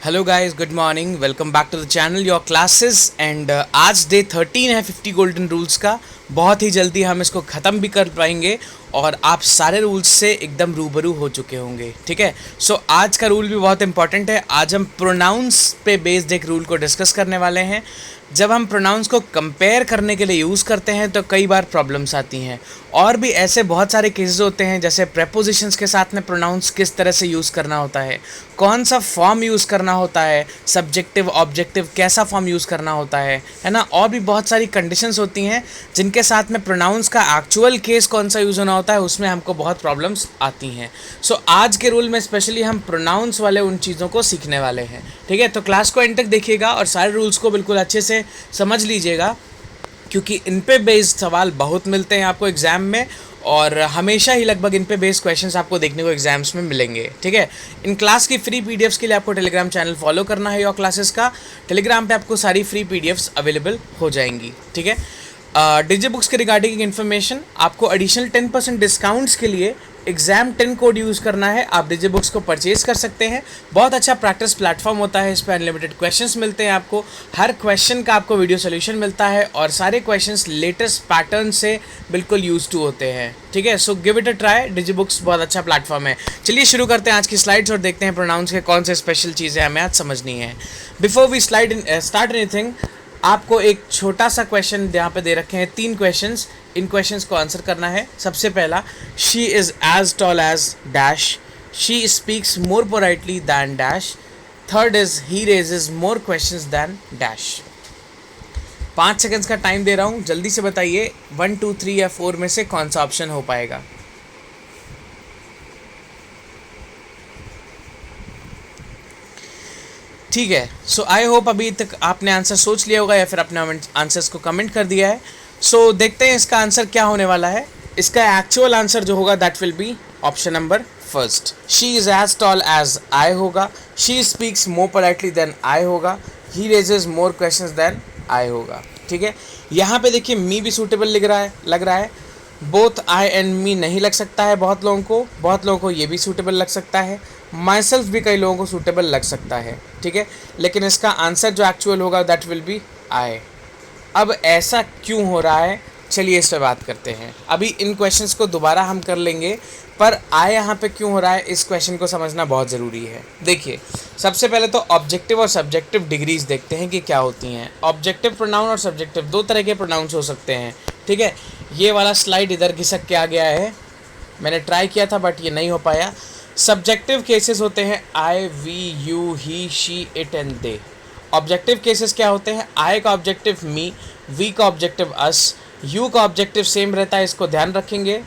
Hello guys, good morning. Welcome back to the channel your classes. And आज day 13 है 50 golden rules का। बहुत ही जल्दी हम इसको ख़त्म भी कर पाएंगे और आप सारे रूल्स से एकदम रूबरू हो चुके होंगे। ठीक है, सो आज का रूल भी बहुत इंपॉर्टेंट है। आज हम प्रोनाउंस पे बेस्ड एक रूल को डिस्कस करने वाले हैं। जब हम प्रोनाउंस को कंपेयर करने के लिए यूज़ करते हैं तो कई बार प्रॉब्लम्स आती हैं, और भी ऐसे बहुत सारे केसेस होते हैं, जैसे प्रेपोजिशंस के साथ में प्रोनाउंस किस तरह से यूज़ करना होता है, कौन सा फॉर्म यूज़ करना होता है, सब्जेक्टिव ऑब्जेक्टिव कैसा फॉर्म यूज़ करना होता है ना। और भी बहुत सारी कंडीशंस होती हैं जिनके साथ में प्रोनाउंस का एक्चुअल केस कौन सा यूज़ होना होता है, उसमें हमको बहुत प्रॉब्लम्स आती हैं। सो आज के रूल में स्पेशली हम प्रोनाउंस वाले उन चीज़ों को सीखने वाले हैं। ठीक है, तो क्लास को एंड तक देखिएगा और सारे रूल्स को बिल्कुल अच्छे से समझ लीजिएगा, क्योंकि इन पे बेस्ड सवाल बहुत मिलते हैं आपको एग्ज़ाम में, और हमेशा ही लगभग इन पे बेस्ड क्वेश्चंस आपको देखने को एग्जाम्स में मिलेंगे। ठीक है, इन क्लास की फ्री पीडीएफ्स के लिए आपको टेलीग्राम चैनल फॉलो करना है। योर क्लासेस का टेलीग्राम पे आपको सारी फ्री पीडीएफ्स अवेलेबल हो जाएंगी। ठीक है, डीजे बुक्स के रिगार्डिंग इन्फॉर्मेशन, आपको एडिशनल 10% डिस्काउंट्स के लिए एग्जाम 10 कोड यूज़ करना है। आप डीजे बुक्स को परचेज कर सकते हैं। बहुत अच्छा प्रैक्टिस प्लेटफॉर्म होता है, इस पर अनलिमिटेड क्वेश्चंस मिलते हैं आपको। हर क्वेश्चन का आपको वीडियो सोल्यूशन मिलता है और सारे क्वेश्चंस लेटेस्ट पैटर्न से बिल्कुल यूज टू होते हैं। ठीक है, so give it a try. DJ books बहुत अच्छा प्लेटफॉर्म है। चलिए शुरू करते हैं आज की स्लाइड्स और देखते हैं प्रोनाउंस के कौन से स्पेशल चीज़ें हमें आज समझनी है। बिफोर वी स्टार्ट एनीथिंग, आपको एक छोटा सा क्वेश्चन यहाँ पे दे रखे हैं, 3 क्वेश्चंस। इन क्वेश्चंस को आंसर करना है। सबसे पहला, she is as tall as dash, she speaks more politely than dash, third is he raises more questions than dash. 5 seconds का टाइम दे रहा हूँ, जल्दी से बताइए 1, 2, 3 या 4 में से कौन सा ऑप्शन हो पाएगा। ठीक है, सो आई होप अभी तक आपने आंसर सोच लिया होगा या फिर अपने आंसर्स को कमेंट कर दिया है। सो देखते हैं इसका आंसर क्या होने वाला है। इसका एक्चुअल आंसर जो होगा that will be option number first. She is as tall as I होगा, she speaks more politely than I होगा, he raises more questions than I होगा। ठीक है, यहाँ पे देखिए मी भी सूटेबल लग रहा है। बोथ आई एंड मी नहीं लग सकता है बहुत लोगों को ये भी सूटेबल लग सकता है। माई सेल्फ भी कई लोगों को सूटेबल लग सकता है। ठीक है, लेकिन इसका आंसर जो एक्चुअल होगा दैट विल बी आई। अब ऐसा क्यों हो रहा है, चलिए इस पर बात करते हैं। अभी इन क्वेश्चंस को दोबारा हम कर लेंगे, पर आई यहाँ पे क्यों हो रहा है इस क्वेश्चन को समझना बहुत ज़रूरी है। देखिए, सबसे पहले तो ऑब्जेक्टिव और सब्जेक्टिव डिग्रीज देखते हैं कि क्या होती हैं। ऑब्जेक्टिव प्रोनाउन और सब्जेक्टिव 2 तरह के प्रोनाउंस हो सकते हैं। ठीक है, ये वाला स्लाइड इधर घिसक के आ गया है, मैंने ट्राई किया था बट ये नहीं हो पाया। सब्जेक्टिव केसेस होते हैं I, we, you, he, she, it and they. Objective cases क्या होते हैं? आई का ऑब्जेक्टिव मी, वी का ऑब्जेक्टिव अस, यू का ऑब्जेक्टिव सेम रहता है, इसको ध्यान रखेंगे।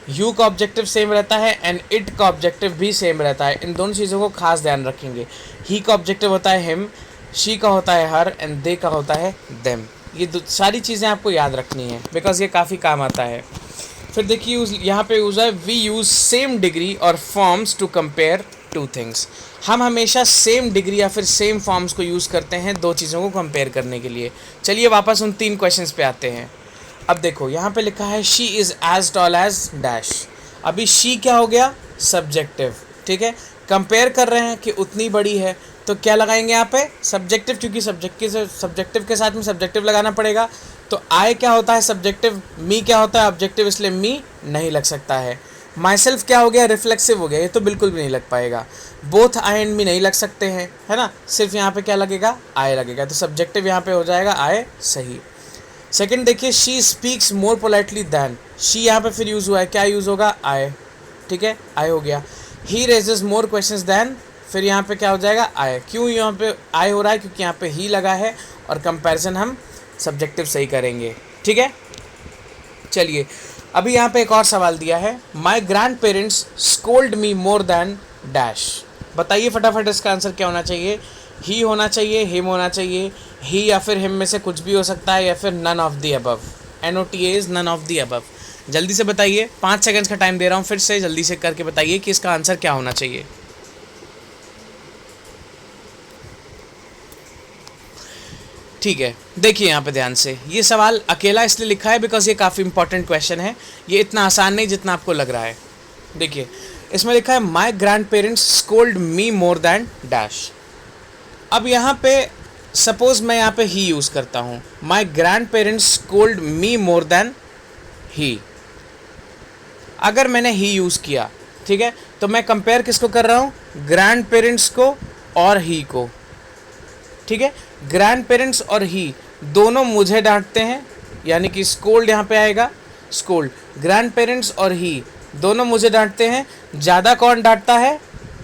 यू का ऑब्जेक्टिव सेम रहता है एंड इट का ऑब्जेक्टिव भी सेम रहता है। इन दोनों चीज़ों को खास ध्यान रखेंगे। ही का ऑब्जेक्टिव होता है हिम, शी का होता है हर एंड दे का होता है देम। ये सारी चीज़ें आपको याद रखनी है बिकॉज ये काफ़ी काम आता है। फिर देखिए यहाँ पे यूज़ है वी यूज़ सेम डिग्री और फॉर्म्स टू कंपेयर 2 थिंग्स। हम हमेशा सेम डिग्री या फिर सेम फॉर्म्स को यूज़ करते हैं 2 चीज़ों को कंपेयर करने के लिए। चलिए वापस उन 3 क्वेश्चंस पे आते हैं। अब देखो यहाँ पे लिखा है she is as tall as dash. अभी शी क्या हो गया? सब्जेक्टिव। ठीक है, कंपेयर कर रहे हैं कि उतनी बड़ी है, तो क्या लगाएंगे यहाँ पे? सब्जेक्टिव, क्योंकि सब्जेक्टिव के साथ में सब्जेक्टिव लगाना पड़ेगा। तो आई क्या होता है? सब्जेक्टिव। मी क्या होता है? ऑब्जेक्टिव, इसलिए मी नहीं लग सकता है। माई सेल्फ क्या हो गया? रिफ्लेक्सिव हो गया, ये तो बिल्कुल भी नहीं लग पाएगा। बोथ आई एंड मी नहीं लग सकते हैं, है ना। सिर्फ यहाँ पे क्या लगेगा? आई लगेगा, तो सब्जेक्टिव यहाँ पे हो जाएगा आई, सही। सेकंड देखिए, she speaks more politely than. She यहाँ पे फिर यूज़ हुआ है, क्या यूज़ होगा? आई। ठीक है, आई हो गया। ही रेजेस मोर क्वेश्चंस दैन, फिर यहाँ पे क्या हो जाएगा? आई। क्यों यहाँ पे आई हो रहा है? क्योंकि यहाँ पे ही लगा है और कंपैरिजन हम सब्जेक्टिव सही करेंगे। ठीक है, चलिए अभी यहाँ पे एक और सवाल दिया है, माई grandparents scold me more than dash. बताइए फटाफट इसका आंसर क्या होना चाहिए? ही होना चाहिए, हिम होना चाहिए, ही या फिर हिम में से कुछ भी हो सकता है, या फिर none of the above. NOTA is none of the above. जल्दी से बताइए, 5 सेकंड्स का टाइम दे रहा हूँ, फिर से जल्दी से करके बताइए कि इसका आंसर क्या होना चाहिए। ठीक है, देखिए यहाँ पे ध्यान से, ये सवाल अकेला इसलिए लिखा है बिकॉज ये काफ़ी इंपॉर्टेंट क्वेश्चन है। ये इतना आसान नहीं जितना आपको लग रहा है। देखिए इसमें लिखा है माई grandparents scold me more than dash. अब यहाँ पे सपोज मैं यहाँ पे ही यूज़ करता हूँ, my grandparents scold me more than he. अगर मैंने ही यूज़ किया, ठीक है, तो मैं कंपेयर किसको कर रहा हूँ, ग्रैंड पेरेंट्स को और ही को, ठीक है। ग्रैंड पेरेंट्स और ही दोनों मुझे डांटते हैं, यानी कि स्कोल्ड यहाँ पे आएगा, स्कोल्ड। ग्रैंड पेरेंट्स और ही दोनों मुझे डांटते हैं, ज़्यादा कौन डांटता है,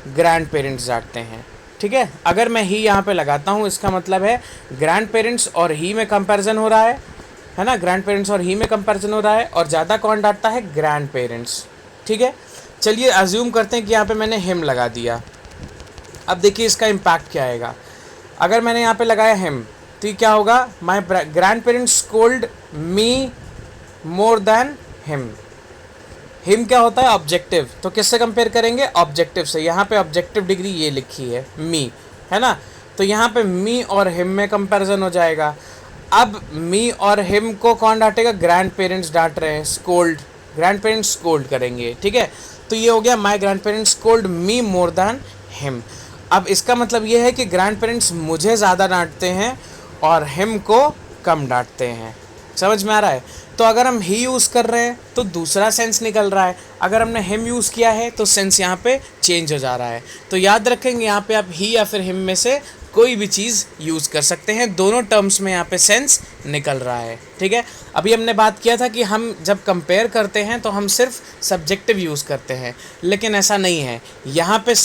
ग्रैंड पेरेंट्स डांटते हैं, ठीक है। अगर मैं ही यहाँ पे लगाता हूँ, इसका मतलब है ग्रैंड पेरेंट्स और ही में कंपैरिजन हो रहा है ना, ग्रैंड पेरेंट्स और ही में कंपैरिजन हो रहा है, और ज़्यादा कौन डांटता है, ग्रैंड पेरेंट्स, ठीक है। चलिए अज्यूम करते हैं कि यहाँ पे मैंने हिम लगा दिया। अब देखिए इसका इम्पैक्ट क्या आएगा। अगर मैंने यहाँ पे लगाया हिम, तो ये क्या होगा, माई grandparents scold me more than him. Him क्या होता है, ऑब्जेक्टिव, तो किससे कंपेयर करेंगे, ऑब्जेक्टिव से। यहाँ पे ऑब्जेक्टिव डिग्री ये लिखी है मी, है ना, तो यहाँ पे मी और हिम में कंपैरिजन हो जाएगा। अब मी और हिम को कौन डांटेगा, ग्रैंड पेरेंट्स डांट रहे हैं, स्कोल्ड, ग्रैंड पेरेंट्स स्कोल्ड करेंगे, ठीक है। तो ये हो गया माई grandparents scold me more than him. अब इसका मतलब ये है कि ग्रैंड पेरेंट्स मुझे ज़्यादा डांटते हैं और हिम को कम डांटते हैं। समझ में आ रहा है। तो अगर हम ही यूज़ कर रहे हैं तो दूसरा सेंस निकल रहा है, अगर हमने हिम यूज़ किया है तो सेंस यहाँ पे चेंज हो जा रहा है। तो याद रखेंगे यहाँ पे आप ही या फिर हिम में से कोई भी चीज़ यूज़ कर सकते हैं, दोनों टर्म्स में यहाँ पे सेंस निकल रहा है, ठीक है। अभी हमने बात किया था कि हम जब कंपेयर करते हैं तो हम सिर्फ सब्जेक्टिव यूज़ करते हैं, लेकिन ऐसा नहीं है। यहाँ पे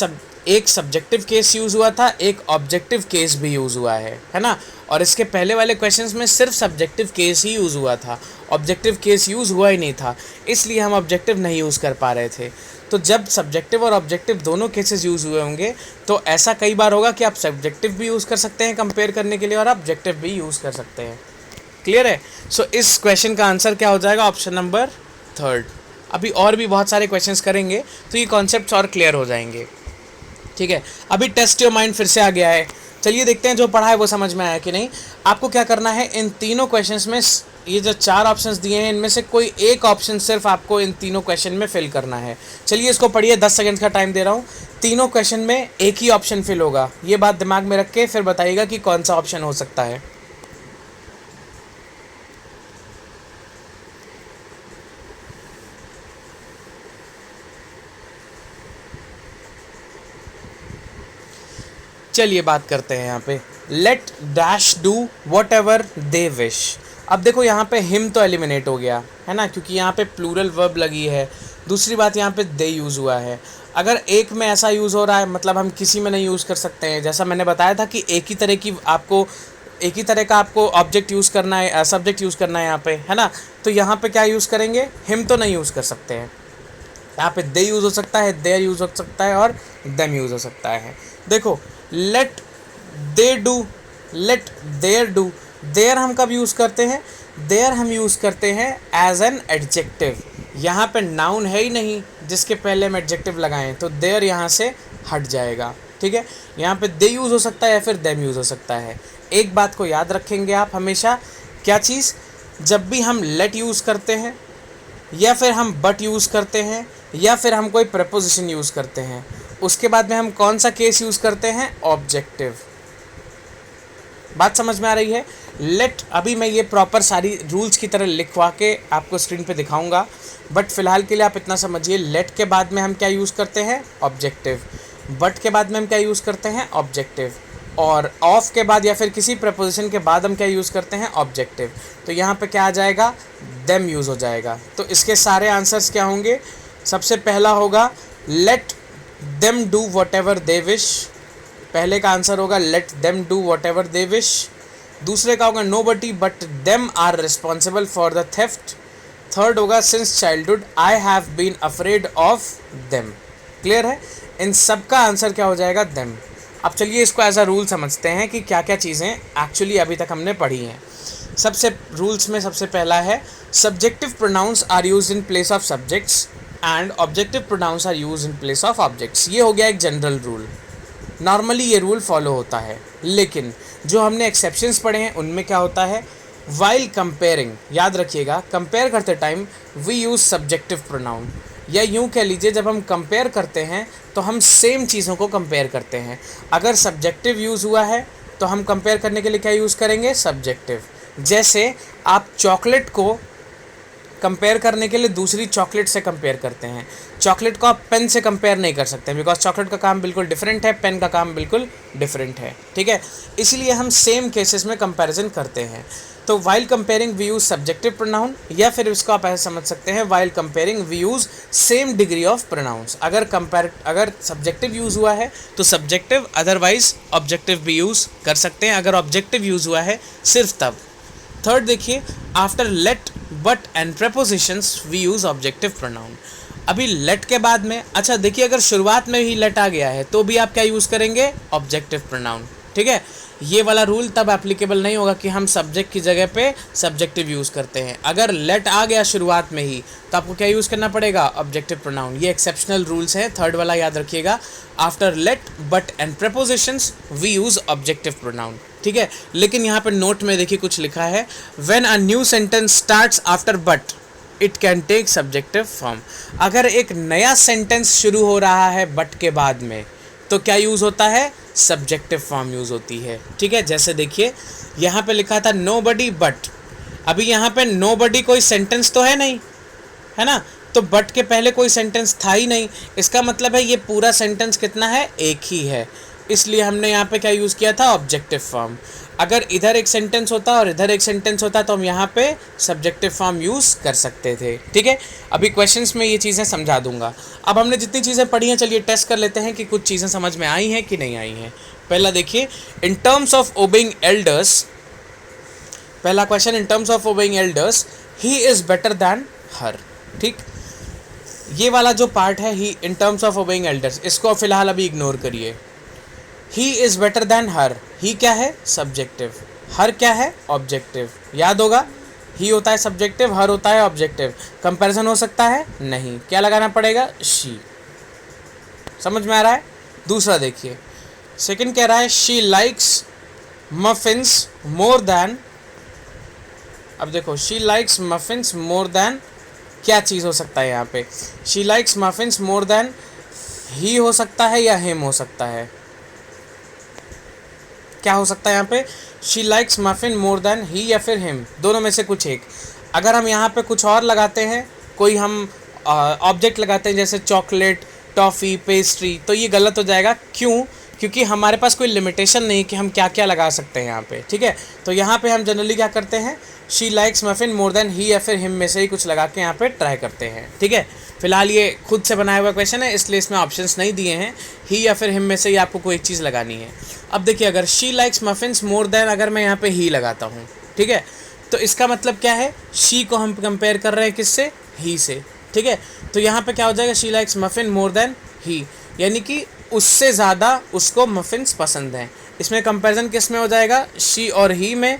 एक सब्जेक्टिव केस यूज़ हुआ था, एक ऑब्जेक्टिव केस भी यूज़ हुआ है ना। और इसके पहले वाले क्वेश्चंस में सिर्फ सब्जेक्टिव केस ही यूज़ हुआ था, ऑब्जेक्टिव केस यूज़ हुआ ही नहीं था, इसलिए हम ऑब्जेक्टिव नहीं यूज़ कर पा रहे थे। तो जब सब्जेक्टिव और ऑब्जेक्टिव दोनों केसेस यूज़ हुए होंगे तो ऐसा कई बार होगा कि आप सब्जेक्टिव भी यूज़ कर सकते हैं कंपेयर करने के लिए और ऑब्जेक्टिव भी यूज़ कर सकते हैं। क्लियर है। सो इस क्वेश्चन का आंसर क्या हो जाएगा, ऑप्शन नंबर 3। अभी और भी बहुत सारे क्वेश्चंस करेंगे तो ये कॉन्सेप्ट्स और क्लियर हो जाएंगे, ठीक है। अभी टेस्ट योर माइंड फिर से आ गया है। चलिए देखते हैं जो पढ़ा है वो समझ में आया कि नहीं। आपको क्या करना है, इन तीनों क्वेश्चंस में ये जो 4 ऑप्शंस दिए हैं इनमें से कोई एक ऑप्शन सिर्फ आपको इन तीनों क्वेश्चन में फिल करना है। चलिए इसको पढ़िए, 10 सेकंड का टाइम दे रहा हूँ। तीनों क्वेश्चन में एक ही ऑप्शन फिल होगा, ये बात दिमाग में रख के फिर बताइएगा कि कौन सा ऑप्शन हो सकता है। चलिए बात करते हैं यहाँ पे, let dash do whatever they wish. अब देखो यहाँ पे हिम तो एलिमिनेट हो गया है ना, क्योंकि यहाँ पे प्लूरल वर्ब लगी है। दूसरी बात यहाँ पे दे यूज़ हुआ है। अगर एक में ऐसा यूज़ हो रहा है मतलब हम किसी में नहीं यूज़ कर सकते हैं। जैसा मैंने बताया था कि एक ही तरह का आपको ऑब्जेक्ट यूज़ करना है, सब्जेक्ट यूज़ करना है यहाँ पे, है ना। तो यहाँ पे क्या यूज़ करेंगे, हिम तो नहीं यूज़ कर सकते हैं। यहाँ पे दे यूज़ हो सकता है, देयर यूज़ हो सकता है और देम यूज़ हो सकता है। देखो let they do, let there do, there हम कब यूज़ करते हैं, देयर हम यूज़ करते हैं एज एन एडजेक्टिव। यहाँ पे नाउन है ही नहीं जिसके पहले हम एडजेक्टिव लगाएं, तो देयर यहाँ से हट जाएगा, ठीक है। यहाँ पे दे यूज़ हो सकता है या फिर देम यूज़ हो सकता है। एक बात को याद रखेंगे आप हमेशा, क्या चीज़, जब भी हम लेट यूज़ करते हैं या फिर हम बट यूज़ करते हैं या फिर हम कोई प्रपोजिशन यूज़ करते हैं, उसके बाद में हम कौन सा केस यूज़ करते हैं, ऑब्जेक्टिव। बात समझ में आ रही है। लेट, अभी मैं ये प्रॉपर सारी रूल्स की तरह लिखवा के आपको स्क्रीन पे दिखाऊंगा, बट फिलहाल के लिए आप इतना समझिए, लेट के बाद में हम क्या यूज़ करते हैं, ऑब्जेक्टिव। बट के बाद में हम क्या यूज़ करते हैं, ऑब्जेक्टिव। और ऑफ के बाद या फिर किसी प्रपोजिशन के बाद हम क्या यूज़ करते हैं, ऑब्जेक्टिव। तो यहाँ पे क्या आ जाएगा, देम यूज़ हो जाएगा। तो इसके सारे आंसर्स क्या होंगे, सबसे पहला होगा let them do whatever they wish. पहले का आंसर होगा let them do whatever they wish. दूसरे का होगा nobody but them are responsible for the theft. Third होगा since childhood I have been afraid of them. Clear है। इन सब का आंसर क्या हो जाएगा, देम। अब चलिए इसको एज अ रूल समझते हैं कि क्या क्या चीज़ें एक्चुअली अभी तक हमने पढ़ी हैं। सबसे रूल्स में सबसे पहला है subjective pronouns are use in place of subjects and objective pronouns are use in place of objects. ये हो गया एक जनरल रूल, नॉर्मली ये रूल फॉलो होता है। लेकिन जो हमने एक्सेप्शंस पढ़े हैं उनमें क्या होता है, वाइल कंपेयरिंग, याद रखिएगा, कंपेयर करते time we use subjective pronoun. या यूँ कह लीजिए जब हम कंपेयर करते हैं तो हम सेम चीज़ों को कंपेयर करते हैं। अगर सब्जेक्टिव यूज़ हुआ है तो हम कंपेयर करने के लिए क्या यूज़ करेंगे, सब्जेक्टिव। जैसे आप चॉकलेट को कंपेयर करने के लिए दूसरी चॉकलेट से कंपेयर करते हैं। चॉकलेट को आप पेन से कंपेयर नहीं कर सकते बिकॉज चॉकलेट का काम बिल्कुल डिफरेंट है, पेन का काम बिल्कुल डिफरेंट है, ठीक है। इसलिए हम सेम केसेस में कंपैरिजन करते हैं। तो while comparing we use subjective pronoun, या फिर इसको आप ऐसे समझ सकते हैं while comparing we use same degree of pronouns. अगर सब्जेक्टिव यूज़ हुआ है तो सब्जेक्टिव, अदरवाइज ऑब्जेक्टिव भी यूज़ कर सकते हैं अगर ऑब्जेक्टिव यूज़ हुआ है सिर्फ तब। थर्ड देखिए, after let, but and prepositions we use objective pronoun. अभी लेट के बाद में, अच्छा देखिए अगर शुरुआत में ही लेट आ गया है तो भी आप क्या यूज़ करेंगे, ऑब्जेक्टिव प्रोनाउन, ठीक है। ये वाला रूल तब एप्लीकेबल नहीं होगा कि हम सब्जेक्ट की जगह पे सब्जेक्टिव यूज़ करते हैं। अगर लेट आ गया शुरुआत में ही तो आपको क्या यूज़ करना पड़ेगा, ऑब्जेक्टिव प्रोनाउन। ये एक्सेप्शनल रूल्स हैं, थर्ड वाला याद रखिएगा, after let, but and prepositions we use objective pronoun, ठीक है। लेकिन यहाँ पे नोट में देखिए कुछ लिखा है, when a new sentence starts after but it can take subjective form. अगर एक नया सेंटेंस शुरू हो रहा है बट के बाद में तो क्या यूज़ होता है, सब्जेक्टिव फॉर्म यूज़ होती है, ठीक है। जैसे देखिए यहाँ पे लिखा था नोबडी बट, अभी यहाँ पे नोबडी कोई सेंटेंस तो है नहीं, है ना, तो बट के पहले कोई सेंटेंस था ही नहीं। इसका मतलब है ये पूरा सेंटेंस कितना है, एक ही है, इसलिए हमने यहाँ पे क्या यूज़ किया था, ऑब्जेक्टिव फॉर्म। अगर इधर एक सेंटेंस होता और इधर एक सेंटेंस होता तो हम यहाँ पे सब्जेक्टिव फॉर्म यूज़ कर सकते थे, ठीक है। अभी क्वेश्चंस में ये चीज़ें समझा दूंगा। अब हमने जितनी चीज़ें पढ़ी हैं चलिए टेस्ट कर लेते हैं कि कुछ चीज़ें समझ में आई हैं कि नहीं आई हैं। पहला देखिए, in terms of obeying elders, पहला question, in terms of obeying elders he is better than her, ठीक। ये वाला जो पार्ट है he in terms of obeying elders, इसको फिलहाल अभी इग्नोर करिए। He is better than her, he क्या है, सब्जेक्टिव, हर क्या है, ऑब्जेक्टिव। याद होगा, ही होता है सब्जेक्टिव, हर होता है ऑब्जेक्टिव। कंपैरिजन हो सकता है नहीं, क्या लगाना पड़ेगा, शी। समझ में आ रहा है। दूसरा देखिए, सेकंड कह रहा है she likes muffins more than, अब देखो she likes muffins more than, क्या चीज़ हो सकता है यहाँ पे, she likes muffins more than he हो सकता है या हिम हो सकता है, क्या हो सकता है यहाँ पे, she likes muffin more than he या फिर हिम, दोनों में से कुछ एक। अगर हम यहाँ पे कुछ और लगाते हैं, कोई हम ऑब्जेक्ट लगाते हैं जैसे चॉकलेट, टॉफ़ी, पेस्ट्री, तो ये गलत हो जाएगा। क्यों, क्योंकि हमारे पास कोई लिमिटेशन नहीं कि हम क्या क्या लगा सकते हैं यहाँ पे, ठीक है। तो यहाँ पे हम जनरली क्या करते हैं, she likes muffin more than he या फिर हिम में से ही कुछ लगा के यहाँ पे ट्राई करते हैं, ठीक है। फिलहाल ये खुद से बनाया हुआ क्वेश्चन है इसलिए इसमें ऑप्शंस नहीं दिए हैं, ही या फिर हिम में से ही आपको कोई एक चीज़ लगानी है। अब देखिए अगर she likes muffins more then, अगर मैं यहाँ पे ही लगाता हूँ, ठीक है, तो इसका मतलब क्या है, शी को हम कंपेयर कर रहे हैं किससे, ही से, ठीक है। तो यहाँ पे क्या हो जाएगा, she likes muffin more than he, यानी कि उससे ज़्यादा उसको मफिन्स पसंद हैं। इसमें कंपैरिजन किस में हो जाएगा, शी और ही में,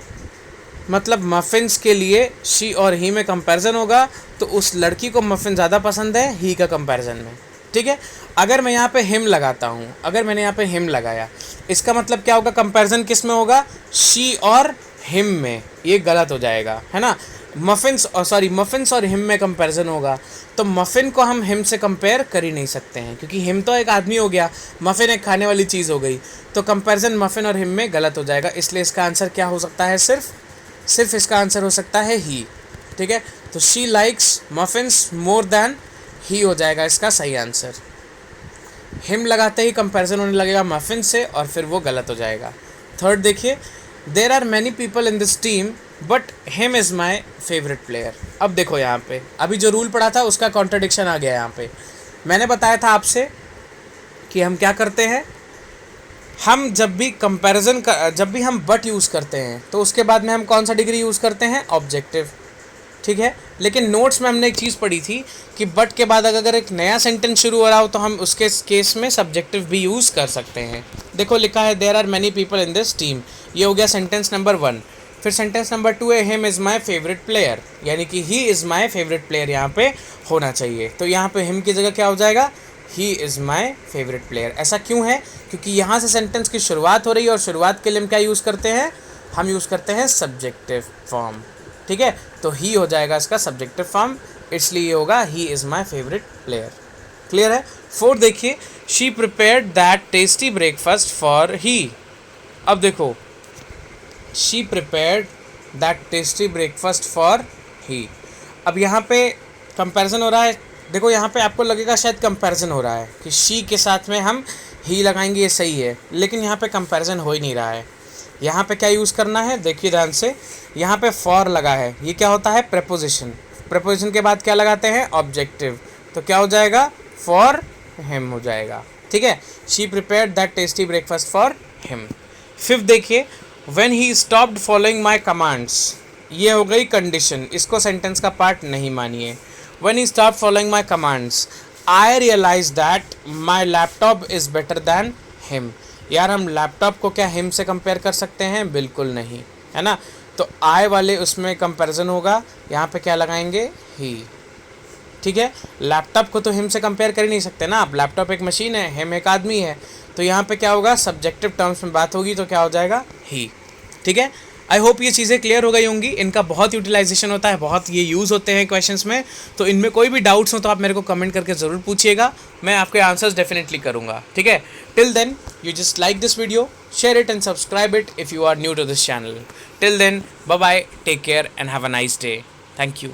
मतलब मफिन्स के लिए शी और ही में कंपैरिजन होगा तो उस लड़की को मफिन ज़्यादा पसंद है ही का कंपैरिजन में, ठीक है। अगर मैं यहाँ पे हिम लगाता हूँ, अगर मैंने यहाँ पे हिम लगाया, इसका मतलब क्या होगा, कंपैरिजन किस में होगा, शी और हिम में, ये गलत हो जाएगा, है ना। मफिन्स और हिम में कंपैरिजन होगा तो मफिन को हम हिम से कंपेयर कर ही नहीं सकते हैं क्योंकि हिम तो एक आदमी हो गया, मफिन एक खाने वाली चीज़ हो गई, तो कंपैरिजन मफिन और हिम में गलत हो जाएगा। इसलिए इसका आंसर क्या हो सकता है, सिर्फ इसका आंसर हो सकता है ही, ठीक है। तो she likes muffins more than he हो जाएगा इसका सही आंसर। हिम लगाते ही कंपैरिजन होने लगेगा मफिन से और फिर वो गलत हो जाएगा। थर्ड देखिए, there are many people in this team but him is my favourite player. अब देखो यहाँ पे अभी जो रूल पढ़ा था उसका कॉन्ट्रडिक्शन आ गया यहाँ पे। मैंने बताया था आपसे कि हम क्या करते हैं, हम जब भी कंपैरिजन का, जब भी हम बट यूज़ करते हैं तो उसके बाद में हम कौन सा डिग्री यूज़ करते हैं, ऑब्जेक्टिव, ठीक है। लेकिन नोट्स में हमने एक चीज़ पढ़ी थी कि बट के बाद अगर एक नया सेंटेंस शुरू हो रहा हो तो हम उसके केस में सब्जेक्टिव भी यूज़ कर सकते हैं। देखो लिखा है there are many people in this team, ये हो गया सेंटेंस नंबर 1। फिर सेंटेंस नंबर 2 है him is my favourite player, यानी कि he is my favourite player यहाँ पे होना चाहिए। तो यहाँ पे हिम की जगह क्या हो जाएगा, he is my favourite player. ऐसा क्यों है, क्योंकि यहाँ से सेंटेंस की शुरुआत हो रही है और शुरुआत के लिए हम क्या यूज़ करते हैं, हम यूज़ करते हैं सब्जेक्टिव फॉर्म, ठीक है। तो ही हो जाएगा इसका सब्जेक्टिव फॉर्म, इसलिए ये होगा he is my favourite player. Clear है। 4 देखिए, she prepared that tasty breakfast for he. अब देखो, she prepared that tasty breakfast for he. अब यहाँ पे कंपैरिजन हो रहा है। देखो यहाँ पे आपको लगेगा शायद कंपैरिजन हो रहा है कि शी के साथ में हम ही लगाएंगे, ये सही है, लेकिन यहाँ पे कंपैरिजन हो ही नहीं रहा है। यहाँ पे क्या यूज़ करना है, देखिए ध्यान से, यहाँ पे फॉर लगा है, ये क्या होता है, प्रेपोजिशन। प्रेपोजिशन के बाद क्या लगाते हैं, ऑब्जेक्टिव, तो क्या हो जाएगा, फॉर हिम हो जाएगा। ठीक है, she prepared that tasty breakfast for him. 5 देखिए, when he stopped following my commands, ये हो गई कंडीशन, इसको सेंटेंस का पार्ट नहीं मानिए। When he stopped following my commands I realize that my laptop is better than him. यार हम लैपटॉप को क्या हिम से कंपेयर कर सकते हैं, बिल्कुल नहीं, है ना। तो आई वाले उसमें कंपैरिजन होगा, यहाँ पे क्या लगाएंगे, ही। ठीक है, लैपटॉप को तो हिम से कंपेयर कर ही नहीं सकते ना आप, लैपटॉप एक मशीन है, हिम एक आदमी है, तो यहाँ पे क्या होगा, सब्जेक्टिव टर्म्स में बात होगी, तो क्या हो जाएगा, ही। ठीक है, आई होप ये चीज़ें क्लियर हो गई होंगी। इनका बहुत यूटिलाइजेशन होता है, बहुत ये यूज़ होते हैं क्वेश्चंस में, तो इनमें कोई भी डाउट्स हो तो आप मेरे को कमेंट करके ज़रूर पूछिएगा, मैं आपके आंसर्स डेफिनेटली करूँगा। ठीक है, till then you just like this video, share it and subscribe it if you are new to this channel. Till then, bye bye, take care and have a nice day. Thank you.